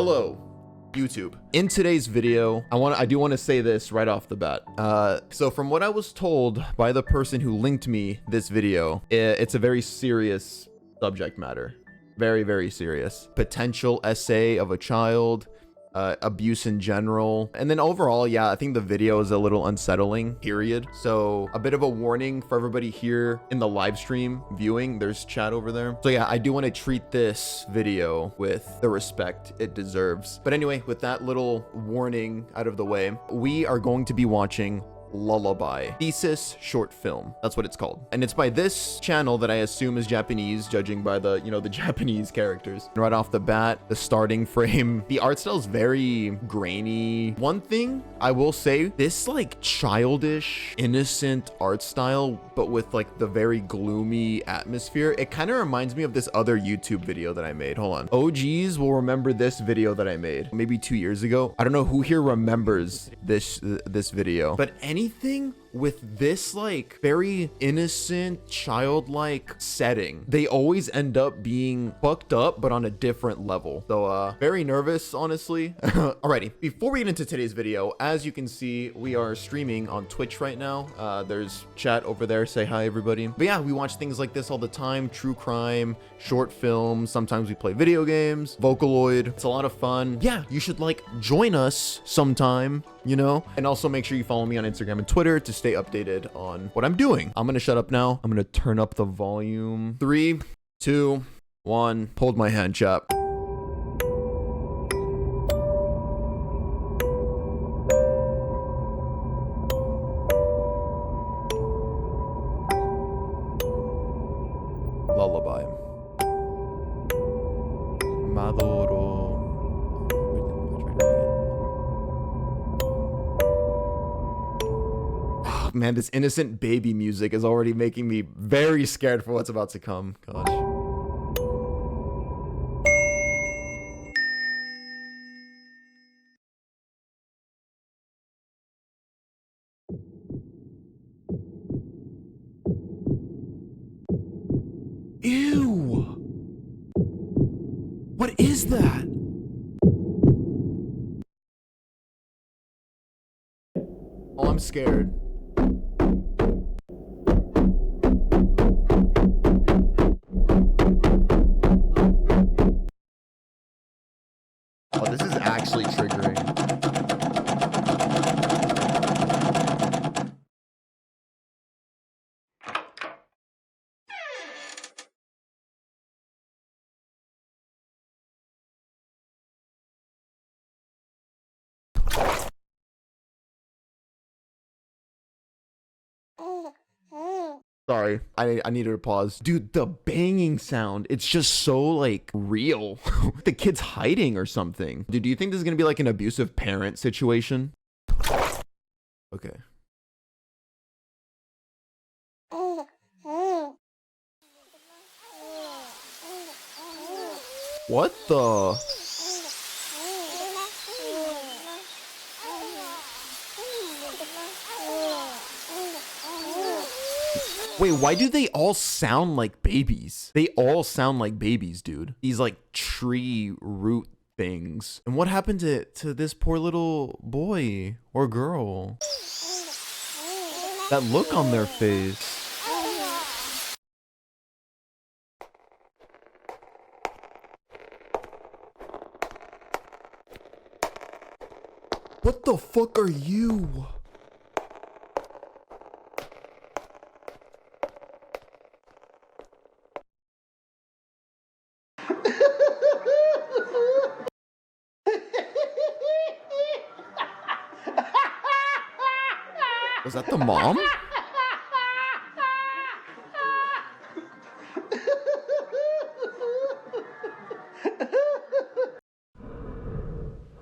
Hello, YouTube. In today's video, I do want to say this right off the bat. So from what I was told by the person who linked me this video, it's a very serious subject matter. Very, very serious. Potential essay of a child, abuse in general, and then overall, yeah, I think the video is a little unsettling, period. So a bit of a warning for everybody here in the live stream viewing. There's chat over there. So yeah, I do want to treat this video with the respect it deserves. But anyway, with that little warning out of the way, we are going to be watching Lullaby thesis short film. That's what it's called, and it's by this channel that I assume is Japanese, judging by the the Japanese characters. Right off the bat, the starting frame, the art style is very grainy. One thing I will say, this like childish, innocent art style, but with like the very gloomy atmosphere, it kind of reminds me of this other YouTube video that I made. Hold on, OGs will remember this video that I made maybe 2 years ago. I don't know who here remembers this video, but anything with this like very innocent, childlike setting, they always end up being fucked up, but on a different level. So very nervous, honestly. Alrighty, before we get into today's video, as you can see, we are streaming on Twitch right now. There's chat over there. Say hi, everybody. But yeah, we watch things like this all the time: true crime, short films, sometimes we play video games, Vocaloid. It's a lot of fun. Yeah, you should like join us sometime, and also make sure you follow me on Instagram and Twitter to stay updated on what I'm doing. I'm gonna shut up now. I'm gonna turn up the volume. 3, 2, 1. Hold my hand, chap. Lullaby. Maduro. Man, this innocent baby music is already making me very scared for what's about to come. Gosh. Ew! What is that? Oh, I'm scared. Oh, this is actually triggering. Sorry, I needed to pause. Dude, the banging sound, it's just so like real. The kid's hiding or something. Dude, do you think this is gonna be like an abusive parent situation? Okay. What the? Wait, why do they all sound like babies? They all sound like babies, dude. These like tree root things. And what happened to this poor little boy or girl? That look on their face. What the fuck are you? Was that the mom?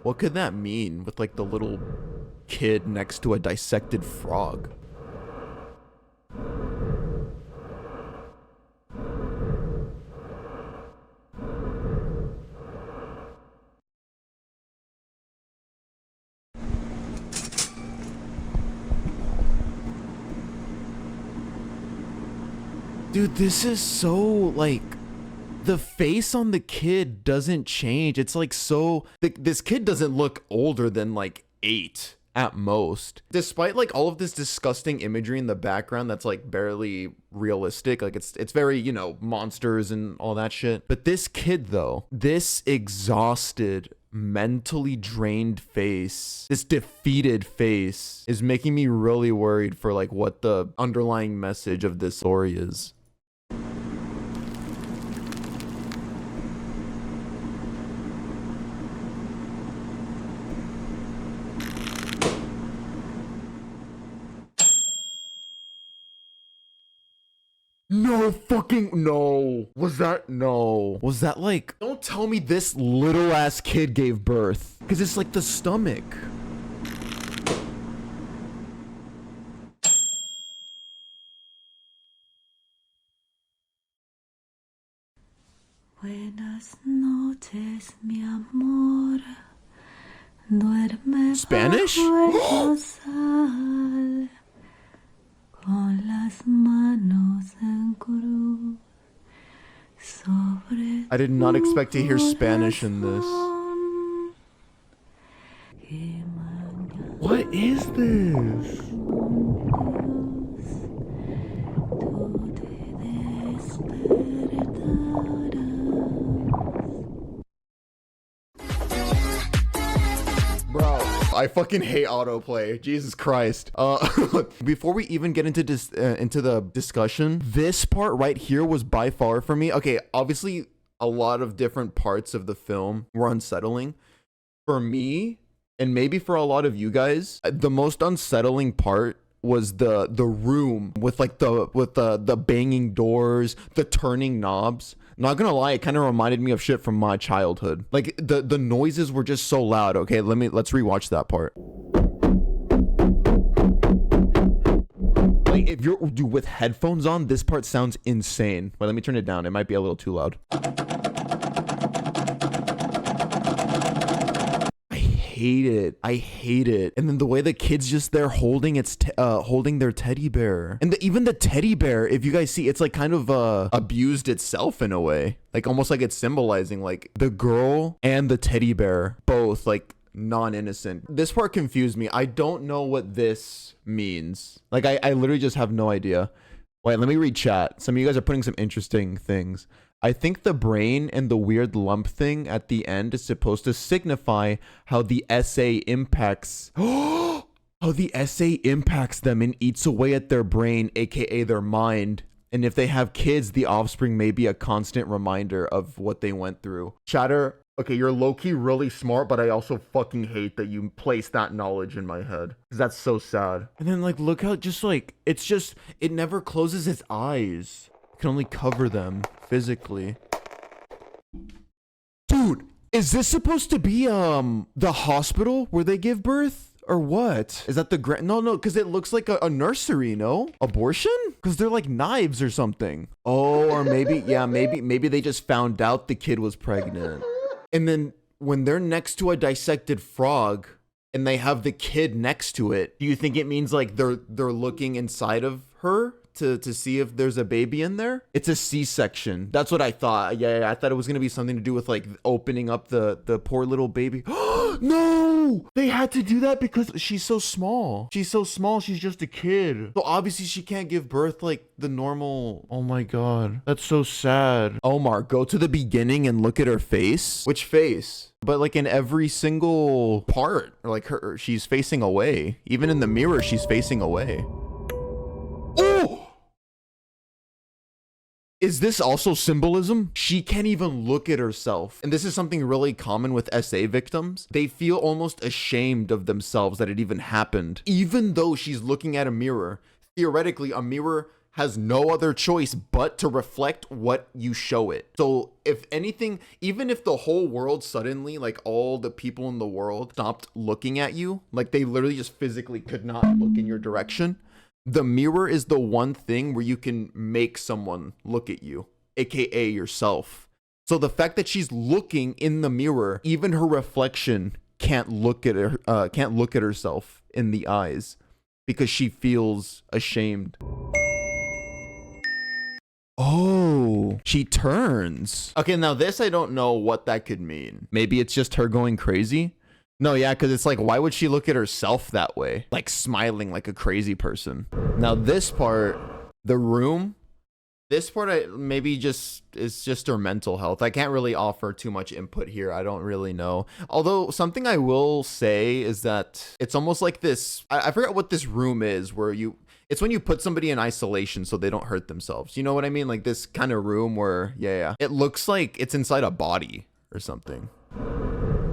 What could that mean with like the little kid next to a dissected frog? Dude, this is so, like, the face on the kid doesn't change. It's like so this kid doesn't look older than like 8 at most, despite like all of this disgusting imagery in the background that's like barely realistic. Like it's very, you know, monsters and all that shit. But this kid though, this exhausted, mentally drained face, this defeated face, is making me really worried for like what the underlying message of this story is. No fucking no. Was that no? Was that like, don't tell me this little ass kid gave birth, because it's like the stomach. Buenas noches, mi amor. Duerme Spanish? bajo el rosal, con las manos en cruz sobre I did not expect to hear tu Spanish in this. corazón. Y mañana What is this? tú te despertarás. Bro, I fucking hate autoplay. Jesus Christ. Before we even get into the discussion, this part right here was by far for me. Okay, obviously a lot of different parts of the film were unsettling. For me, and maybe for a lot of you guys, the most unsettling part was the room with like the banging doors, the turning knobs. Not gonna lie, it kind of reminded me of shit from my childhood. Like the noises were just so loud. Okay, let's rewatch that part. Like if you're dude, with headphones on, this part sounds insane. Wait, let me turn it down. It might be a little too loud. I hate it. And then the way the kid's just there holding holding their teddy bear, and even the teddy bear, if you guys see, it's like kind of abused itself in a way, like almost like it's symbolizing like the girl and the teddy bear both like non-innocent. This part confused me. I don't know what this means. Like I literally just have no idea. Wait, let me read chat. Some of you guys are putting some interesting things. I think the brain and the weird lump thing at the end is supposed to signify how the essay impacts how the essay impacts them and eats away at their brain, aka their mind. And if they have kids, the offspring may be a constant reminder of what they went through. Chatter, okay, you're low-key really smart, but I also fucking hate that you placed that knowledge in my head. Because that's so sad. And then like look how just like it never closes its eyes. Can only cover them physically. Dude, is this supposed to be the hospital where they give birth or what? Is that the no, because it looks like a nursery. No abortion, because they're like knives or something. Oh, or maybe yeah, maybe they just found out the kid was pregnant, and then when they're next to a dissected frog and they have the kid next to it, do you think it means like they're looking inside of her to see if there's a baby in there? It's a C-section. That's what I thought. Yeah, I thought it was gonna be something to do with like opening up the poor little baby. No, they had to do that because she's so small. She's just a kid, so obviously she can't give birth like the normal. Oh my god, that's so sad. Omar, go to the beginning and look at her face. Which face? But like in every single part, like she's facing away. Even in the mirror, she's facing away. Oh! Is this also symbolism? She can't even look at herself. And this is something really common with SA victims. They feel almost ashamed of themselves that it even happened. Even though she's looking at a mirror, theoretically, a mirror has no other choice but to reflect what you show it. So if anything, even if the whole world suddenly, like all the people in the world stopped looking at you, like they literally just physically could not look in your direction, the mirror is the one thing where you can make someone look at you, aka yourself. So the fact that she's looking in the mirror, even her reflection can't look at herself in the eyes because she feels ashamed. Oh. Oh, she turns. Okay, now this, I don't know what that could mean. Maybe it's just her going crazy. No, yeah, because it's like, why would she look at herself that way? Like smiling like a crazy person. Now this part, the room, this part maybe just is just her mental health. I can't really offer too much input here. I don't really know. Although something I will say is that it's almost like this, I forgot what this room is where it's when you put somebody in isolation so they don't hurt themselves. You know what I mean? Like this kind of room where, yeah. It looks like it's inside a body or something.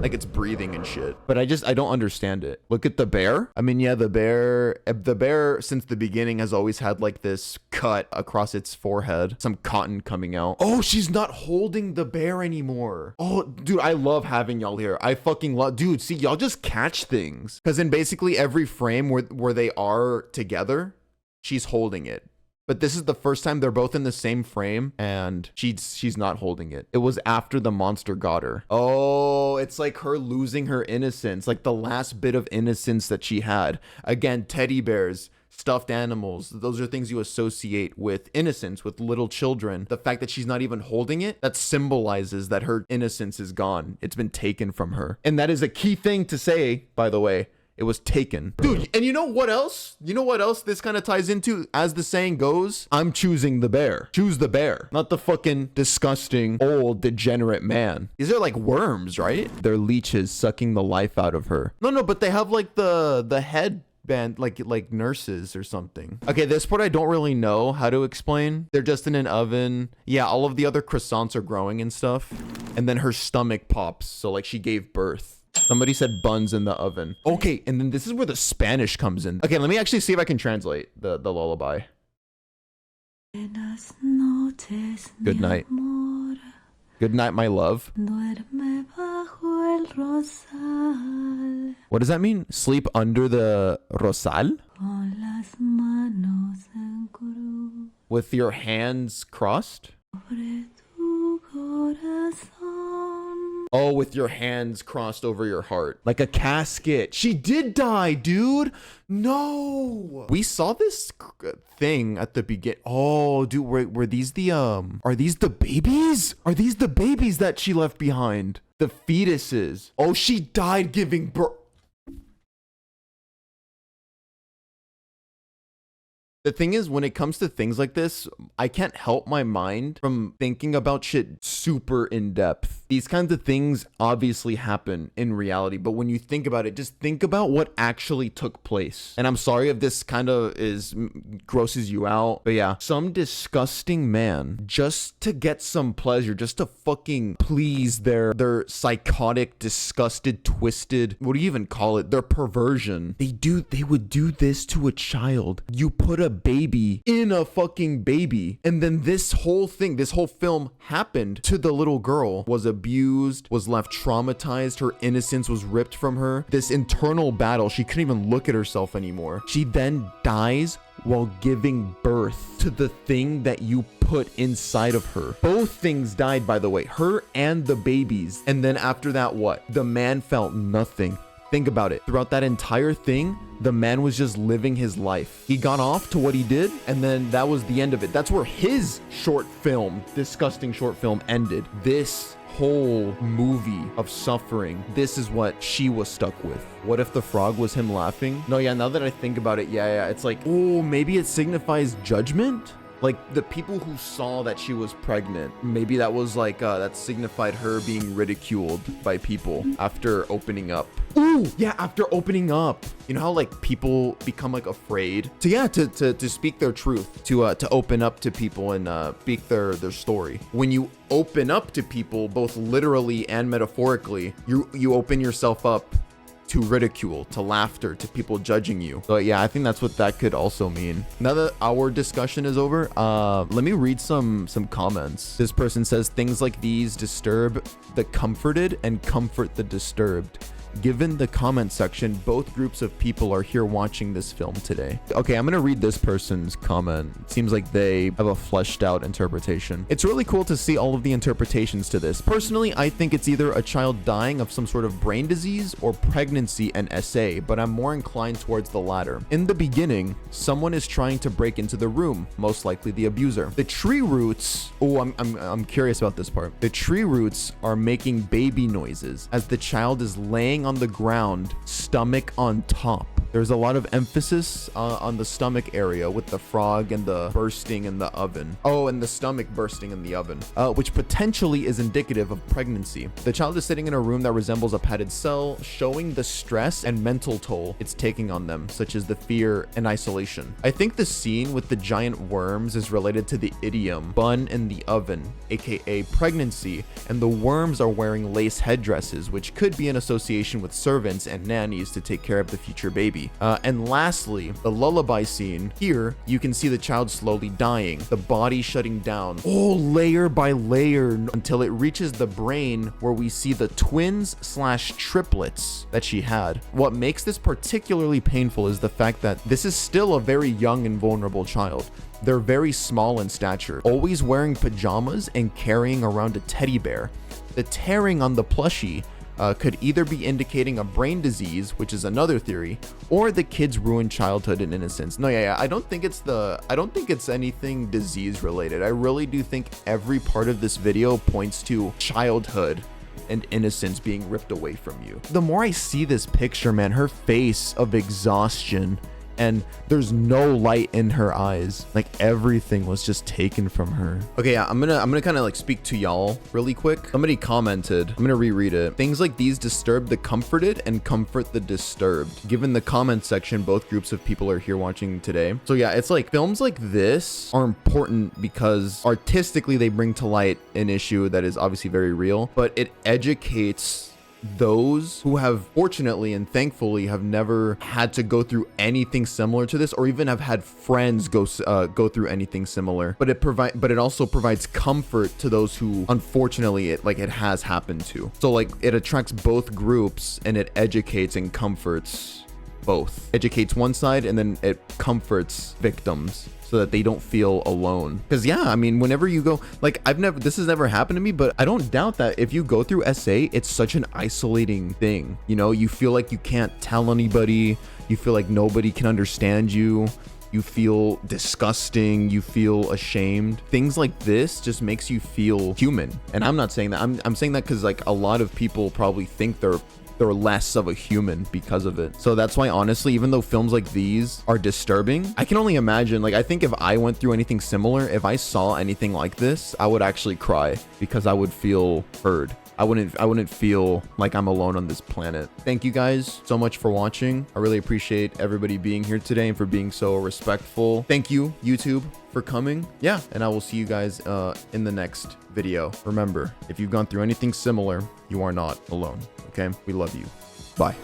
Like it's breathing and shit. But I don't understand it. Look at the bear. I mean, yeah, the bear since the beginning has always had like this cut across its forehead. Some cotton coming out. Oh, she's not holding the bear anymore. Oh, dude, I love having y'all here. I fucking love, dude, see, y'all just catch things. Because in basically every frame where they are together, she's holding it. But this is the first time they're both in the same frame and she's not holding it. It was after the monster got her. Oh, it's like her losing her innocence, like the last bit of innocence that she had. Again, teddy bears, stuffed animals, those are things you associate with innocence, with little children. The fact that she's not even holding it, that symbolizes that her innocence is gone. It's been taken from her. And that is a key thing to say, by the way. It was taken. Dude, and you know what else? You know what else this kind of ties into? As the saying goes, I'm choosing the bear. Choose the bear, not the fucking disgusting, old, degenerate man. These are like worms, right? They're leeches sucking the life out of her. No, but they have like the head band, like nurses or something. Okay, this part I don't really know how to explain. They're just in an oven. Yeah, all of the other croissants are growing and stuff. And then her stomach pops. So like she gave birth. Somebody said buns in the oven. Okay, and then this is where the Spanish comes in. Okay, let me actually see if I can translate the lullaby. Good night. Good night, my love. What does that mean? Sleep under the rosal? With your hands crossed? Oh, with your hands crossed over your heart. Like a casket. She did die, dude. No. We saw this thing at the beginning. Oh, dude, were these the, are these the babies? Are these the babies that she left behind? The fetuses. Oh, she died giving birth. The thing is, when it comes to things like this, I can't help my mind from thinking about shit super in depth. These kinds of things obviously happen in reality, but when you think about it, just think about what actually took place. And I'm sorry if this kind of grosses you out, but yeah, some disgusting man, just to get some pleasure, just to fucking please their psychotic, disgusted, twisted, what do you even call it? Their perversion. They would do this to a child. You put a baby in a fucking baby, and then this whole film happened to the little girl, was abused, was left traumatized, her innocence was ripped from her, this internal battle, she couldn't even look at herself anymore. She then dies while giving birth to the thing that you put inside of her. Both things died, by the way, her and the babies. And then after that, what? The man felt nothing. Think about it. Throughout that entire thing, the man was just living his life. He got off to what he did, and then that was the end of it. That's where his short film, disgusting short film, ended. This whole movie of suffering, this is what she was stuck with. What if the frog was him laughing? No, yeah, now that I think about it, yeah, it's like, oh, maybe it signifies judgment? Like the people who saw that she was pregnant, maybe that was like, that signified her being ridiculed by people after opening up. Ooh, yeah, after opening up. You know how like people become like afraid to speak their truth, to open up to people and speak their story. When you open up to people, both literally and metaphorically, you open yourself up to ridicule, to laughter, to people judging you. So yeah, I think that's what that could also mean. Now that our discussion is over, let me read some comments. This person says, things like these disturb the comforted and comfort the disturbed. Given the comment section, both groups of people are here watching this film today. Okay, I'm gonna read this person's comment. It seems like they have a fleshed out interpretation. It's really cool to see all of the interpretations to this. Personally, I think it's either a child dying of some sort of brain disease or pregnancy and SA, but I'm more inclined towards the latter. In the beginning, someone is trying to break into the room, most likely the abuser. The tree roots, I'm curious about this part. The tree roots are making baby noises as the child is laying on the ground, stomach on top. There's a lot of emphasis on the stomach area with the frog and the bursting in the oven. Oh, and the stomach bursting in the oven, which potentially is indicative of pregnancy. The child is sitting in a room that resembles a padded cell, showing the stress and mental toll it's taking on them, such as the fear and isolation. I think the scene with the giant worms is related to the idiom bun in the oven, aka pregnancy, and the worms are wearing lace headdresses, which could be an association with servants and nannies to take care of the future baby. And lastly, the lullaby scene. Here, you can see the child slowly dying, the body shutting down, layer by layer until it reaches the brain where we see the twins/triplets that she had. What makes this particularly painful is the fact that this is still a very young and vulnerable child. They're very small in stature, always wearing pajamas and carrying around a teddy bear. The tearing on the plushie could either be indicating a brain disease, which is another theory, or the kid's ruined childhood and innocence. No, I don't think it's anything disease related. I really do think every part of this video points to childhood and innocence being ripped away from you. The more I see this picture, man, her face of exhaustion, and there's no light in her eyes. Like everything was just taken from her. Okay, yeah, I'm gonna kind of like speak to y'all really quick. Somebody commented, I'm gonna reread it. Things like these disturb the comforted and comfort the disturbed. Given the comment section, both groups of people are here watching today. So yeah, it's like films like this are important because artistically they bring to light an issue that is obviously very real, but it educates those who have fortunately and thankfully have never had to go through anything similar to this, or even have had friends go through anything similar. But it also provides comfort to those who unfortunately it has happened to. So like it attracts both groups and it educates and comforts both. Educates one side and then it comforts victims so that they don't feel alone. Because yeah, I mean, whenever you go, like this has never happened to me, but I don't doubt that if you go through SA, it's such an isolating thing. You know, you feel like you can't tell anybody, you feel like nobody can understand you, you feel disgusting, you feel ashamed. Things like this just makes you feel human. And I'm not saying that, I'm saying that because like a lot of people probably think they're less of a human because of it. So that's why, honestly, even though films like these are disturbing, I can only imagine, like, I think if I went through anything similar, if I saw anything like this, I would actually cry because I would feel heard. I wouldn't feel like I'm alone on this planet. Thank you guys so much for watching. I really appreciate everybody being here today and for being so respectful. Thank you, YouTube, for coming. Yeah, and I will see you guys in the next video. Remember, if you've gone through anything similar, you are not alone. Okay? We love you. Bye.